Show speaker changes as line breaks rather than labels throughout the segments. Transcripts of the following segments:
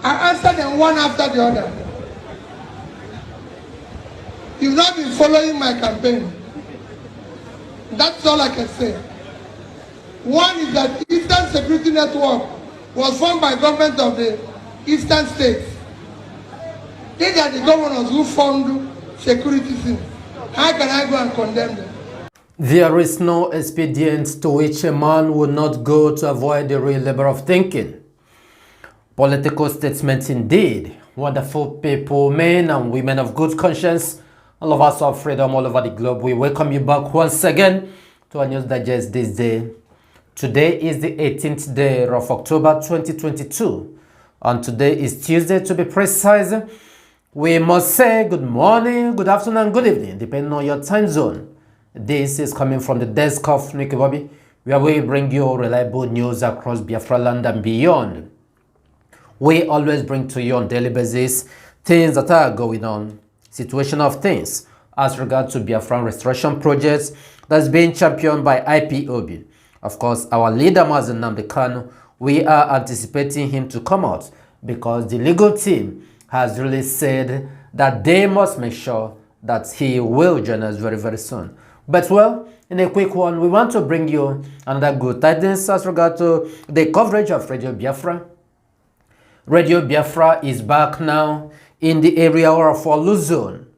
I answered them one after the other. You've not been following my campaign. That's all I can say. One is that Eastern Security Network was formed by government of the Eastern States. These are the governors who formed security things. How can I go and condemn them?
There is no expedient to which a man would not go to avoid the real labor of thinking. Political statements indeed. Wonderful people, men and women of good conscience, all of us of freedom all over the globe. We welcome you back once again to our News Digest this day. Today is the 18th day of October 2022, and today is Tuesday to be precise. We must say good morning, good afternoon, and good evening, depending on your time zone. This is coming from the desk of Nicky Bobby, where we bring you reliable news across Biafra land and beyond. We always bring to you on a daily basis things that are going on, situation of things as regards to Biafran restoration projects that's being championed by IPOB. Of course, our leader Mazen Nnamdi Kanu, we are anticipating him to come out because the legal team has really said that they must make sure that he will join us very, very soon. But well, in a quick one, we want to bring you another good tidings as regard to the coverage of Radio Biafra. Radio Biafra is back now in the area of Luzon.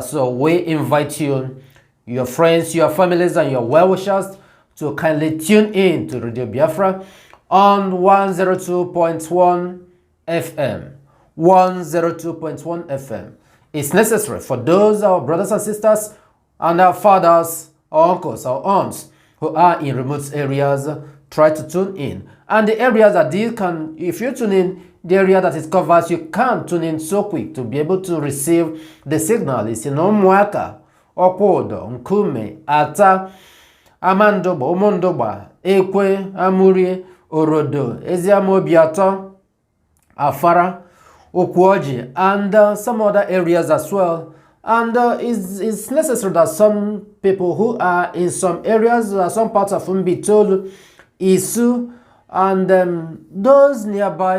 So we invite you, your friends, your families, and your well-wishers to kindly tune in to Radio Biafra on 102.1 FM. 102.1 FM. It's necessary for those our brothers and sisters and our fathers, our uncles, our aunts who are in remote areas, try to tune in. And the areas that these can, if you tune in, the area that is covered, you can't tune in so quick to be able to receive the signal. It's in Omwaka, Okwodo, Nkume, Ata, Amandoba, Omondoba, Ekwe, Amuri, Orodo, Eziamobiato, Afara, Okwoji, and some other areas as well. And it's necessary that some people who are in some areas, some parts of Mbitolu, Isu, and those nearby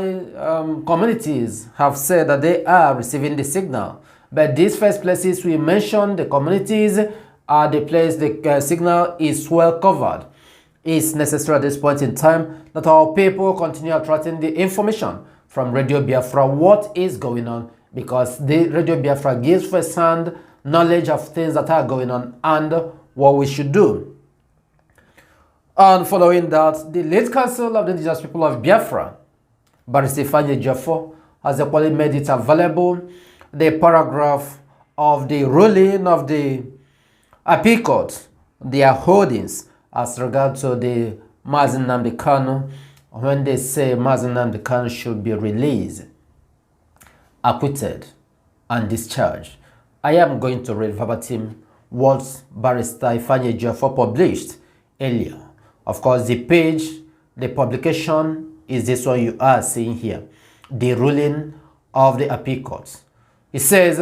communities have said that they are receiving the signal. But these first places we mentioned, the communities, are the place the signal is well covered. It's necessary at this point in time that our people continue attracting the information from Radio Biafra, what is going on, because the Radio Biafra gives first-hand knowledge of things that are going on and what we should do. And following that, the late Council of the Indigenous People of Biafra, Barrister Ifeanyi Ejiofor, has equally made it available the paragraph of the ruling of the Appeal Court, their holdings as regard to the Mazen Nnamdi Kanu, when they say Mazen Nnamdi Kanu should be released, acquitted, and discharged. I am going to read verbatim what Barrister Ifeanyi Ejiofor published earlier. Of course, the page, the publication is this one you are seeing here, the ruling of the Appeal Court. It says,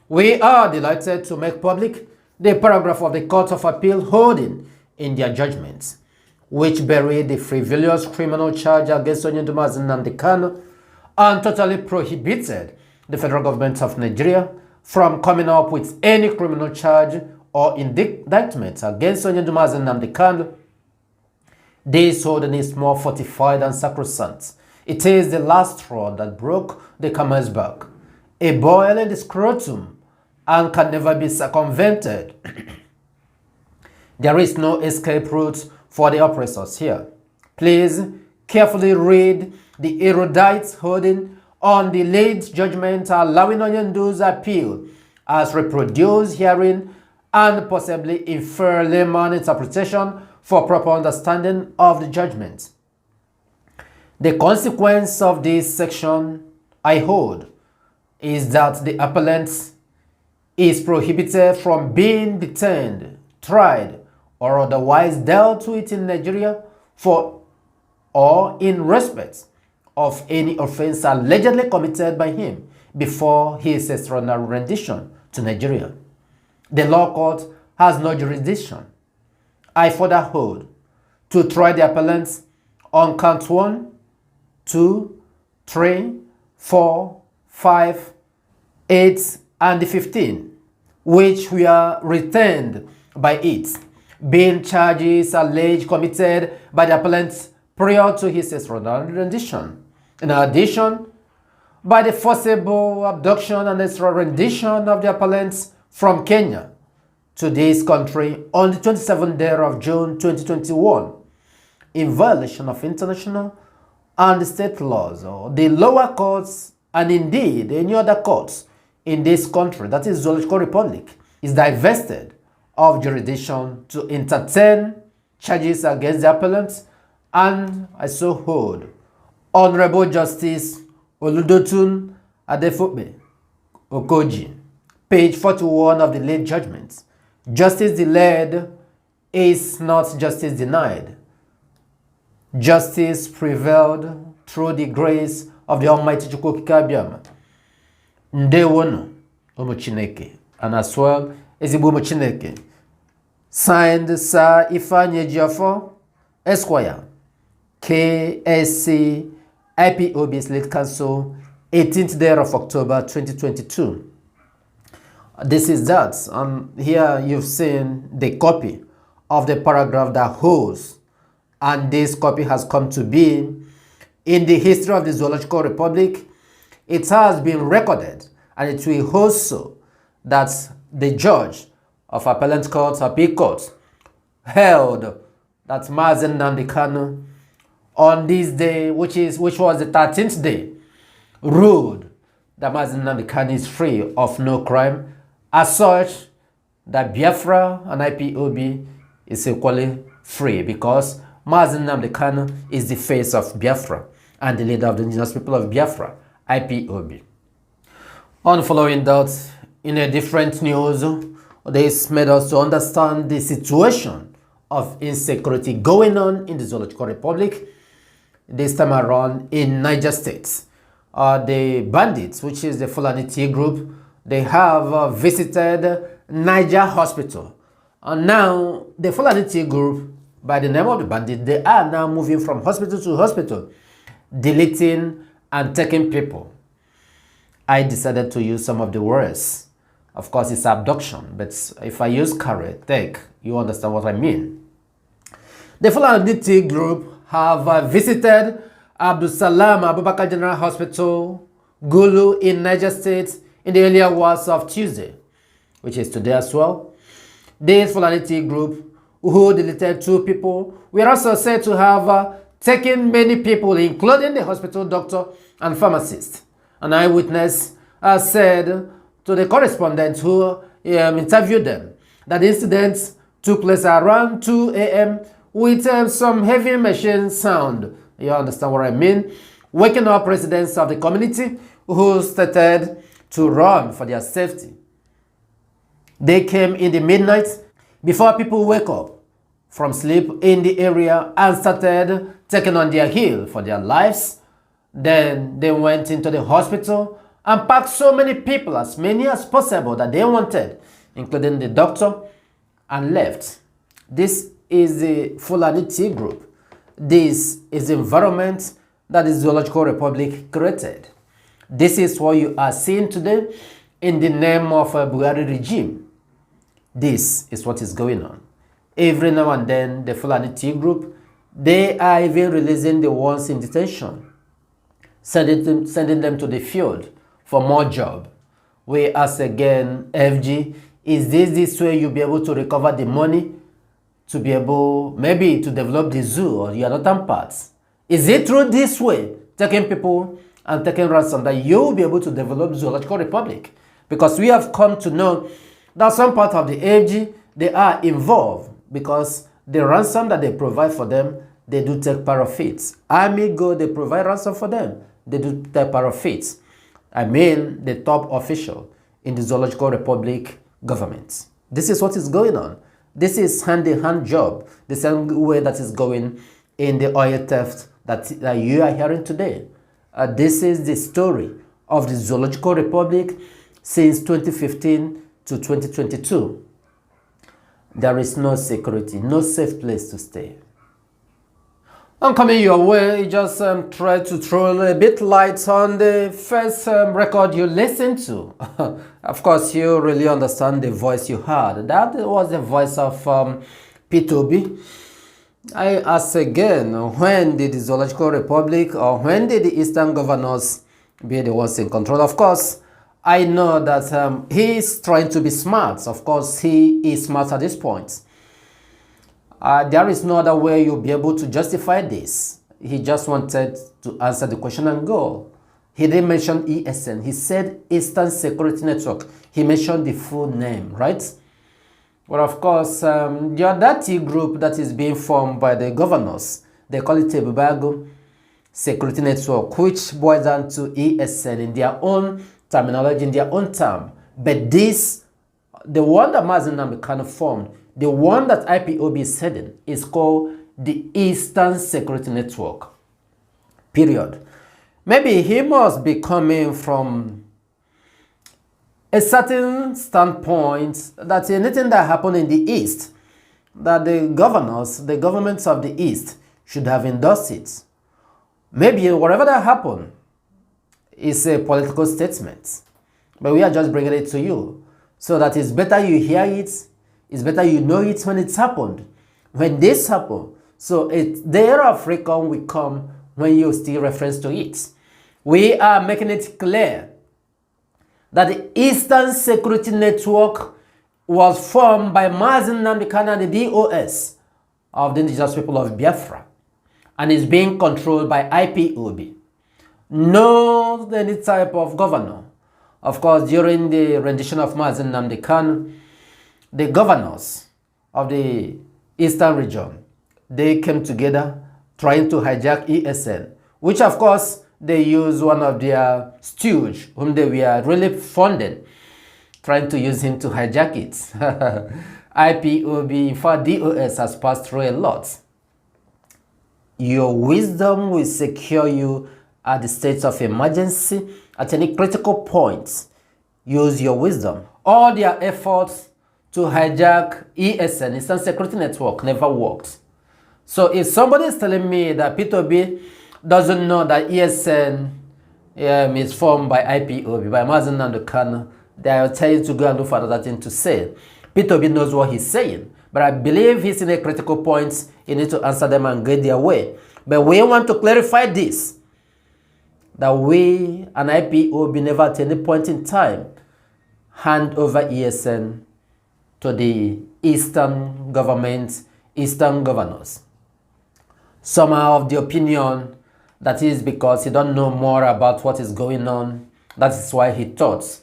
we are delighted to make public the paragraph of the Court of Appeal holding in their judgments, which buried the frivolous criminal charge against Mazen Nnamdi Kanu and totally prohibited the federal government of Nigeria from coming up with any criminal charge or indictment against Mazen Nnamdi Kanu. This holding is more fortified and sacrosanct. It is the last straw that broke the camel's back, a boil in the scrotum, and can never be circumvented. There is no escape route for the oppressors here. Please carefully read the erudite holding on the late judgment allowing Onyendu's appeal as reproduced herein and possibly infer layman interpretation for proper understanding of the judgment. The consequence of this section, I hold, is that the appellant is prohibited from being detained, tried, or otherwise dealt with in Nigeria for or in respect of any offense allegedly committed by him before his extraordinary rendition to Nigeria. The law court has no jurisdiction. I further hold to try the appellants on count 1, 2, 3, 4, 5, 8, and the 15, which were retained by it, being charges alleged committed by the appellant prior to his extraordinary rendition. In addition, by the forcible abduction and extra rendition of the appellants from Kenya to this country on the 27th day of June 2021, in violation of international and state laws, or the lower courts, and indeed any other courts in this country, that is Zoological Republic, is divested of jurisdiction to entertain charges against the appellants, and I so hold Honorable Justice Oludotun Adefope Okoji, page 41 of the late judgment. Justice delayed is not justice denied. Justice prevailed through the grace of the Almighty Chukwukabiyama. Ndewono Omo and as well Ezigbo Omo Chineke. Signed Sir Ifeanyi Ejiofor, Esquire, KSC IPOB Slate Council, 18th day of October 2022. This is that, and here you've seen the copy of the paragraph that holds, and this copy has come to be in the history of the Zoological Republic. It has been recorded, and it will hold so that the judge of Appellant Court, Appeal Court, held that Mazen Nnamdi Kanu on this day, which was the 13th day, ruled that Mazen Nnamdi Kanu is free of no crime, as such that Biafra and IPOB is equally free, because Mazen Nnamdi Kanu is the face of Biafra and the leader of the indigenous people of Biafra, IPOB. On following that, in a different news, this made us to understand the situation of insecurity going on in the Zoological Republic, this time around in Niger State. The Bndts, which is the Foolani Tea group, they have visited Niger Hospital. And now the Foolani Tea group, by the name of the Bndts, they are now moving from hospital to hospital, deleting and taking people. I decided to use some of the words. Of course, it's abduction, but if I use take, you understand what I mean. The Foolani Tea group have visited Abdul Salam Abubakar General Hospital, Gulu in Niger State in the earlier hours of Tuesday, which is today as well. This Foolani Tea group, who deleted 2 people, were also said to have taken many people, including the hospital doctor and pharmacist. An eyewitness said to the correspondent who interviewed them that the incident took place around 2 a.m. with some heavy machine sound. You understand what I mean? Waking up residents of the community who started to run for their safety. They came in the midnight before people wake up from sleep in the area and started taking on their heel for their lives. Then they went into the hospital and packed so many people, as many as possible that they wanted, including the doctor, and left. This is the Foolani Tea group. This is the environment that the Zoological Republic created. This is what you are seeing today in the name of a Buhari regime. This is what is going on. Every now and then, the Foolani Tea group, they are even releasing the ones in detention, sending them to the field for more job. We ask again, FG, is this way you'll be able to recover the money to be able maybe to develop the zoo or your other parts? Is it through this way, taking people and taking ransom, that you'll be able to develop Zoological Republic? Because we have come to know that some part of the FG, they are involved, because the ransom that they provide for them, they do take part of it. Army go, they provide ransom for them, they do take part of it. I mean, the top official in the Zoological Republic government. This is what is going on. This is hand-in-hand job, the same way that is going in the oil theft that you are hearing today. This is the story of the Zoological Republic since 2015 to 2022. There is no security, no safe place to stay. I'm coming your way. Just try to throw a bit light on the first record you listened to. Of course, you really understand the voice you heard. That was the voice of P2B. I ask again, when did the Zoological Republic or when did the Eastern governors be the ones in control? Of course, I know that he's trying to be smart. Of course, he is smart at this point. There is no other way you'll be able to justify this. He just wanted to answer the question and go. He didn't mention ESN. He said Eastern Security Network. He mentioned the full name, right? Well, of course, the other group that is being formed by the governors, they call it Ebubago Security Network, which boils down to ESN in their own terminology, in their own term. But this, the one that Mazi Nnamdi Kanu formed, the one that IPOB is heading, is called the Eastern Security Network. Period. Maybe he must be coming from a certain standpoint that anything that happened in the East, that the governors, the governments of the East should have endorsed it. Maybe whatever that happened is a political statement. But we are just bringing it to you so that it's better you hear it. It's better you know it when it's happened, when this happened. So the era of recon will come when you still reference to it. We are making it clear that the Eastern Security Network was formed by Mazi Nnamdi Kanu and the DOS of the indigenous people of Biafra and is being controlled by IPOB. No any type of governor. Of course, during the rendition of Mazi Nnamdi Kanu, the governors of the Eastern region, they came together trying to hijack ESN, which of course they used one of their stooges whom they were really funded, trying to use him to hijack it. IPOB, in fact DOS has passed through a lot. Your wisdom will secure you at the states of emergency, at any critical points. Use your wisdom. All their efforts to hijack ESN, Eastern Security Network, never worked. So if somebody is telling me that P2B doesn't know that ESN is formed by IPOB, by Mazi Nnamdi Kanu, they will tell you to go and look for another thing to say. P2B knows what he's saying, but I believe he's in a critical point. You need to answer them and get their way. But we want to clarify this, that we and IPOB never at any point in time hand over ESN to the Eastern government, Eastern governors. Some are of the opinion that is because he don't know more about what is going on. That is why he thought.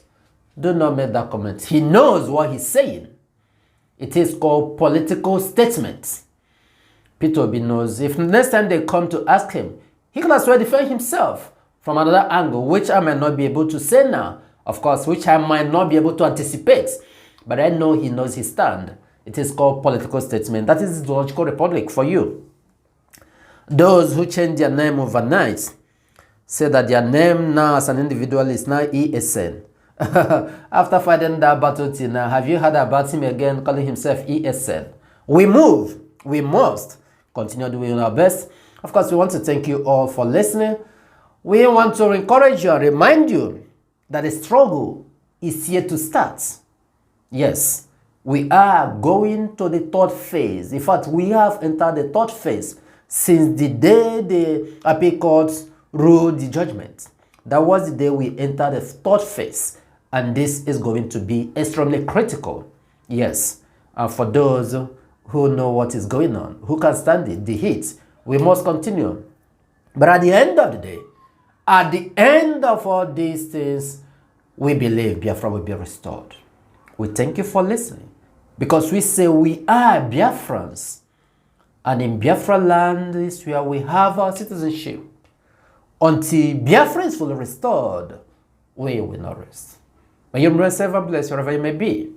Do not make that comment. He knows what he's saying. It is called political statement. P2B knows. If next time they come to ask him, he can as well defend himself from another angle, which I might not be able to say now. Of course, which I might not be able to anticipate. But I know he knows his stand. It is called political statement. That is the Zoological Republic for you. Those who change their name overnight say that their name now as an individual is now ESN. After fighting that battle till now, have you heard about him again calling himself ESN? We move. We must continue doing our best. Of course, we want to thank you all for listening. We want to encourage you and remind you that the struggle is here to start. Yes, we are going to the third phase. In fact, we have entered the third phase since the day the appeal courts ruled the judgment. That was the day we entered the third phase. And this is going to be extremely critical. Yes, and for those who know what is going on, who can stand it, the heat, we must continue. But at the end of the day, at the end of all these things, we believe Biafra will be restored. We thank you for listening, because we say we are Biafrans, and in Biafra land is where we have our citizenship. Until Biafra is fully restored, we will not rest. May you remain safe and blessed wherever you may be.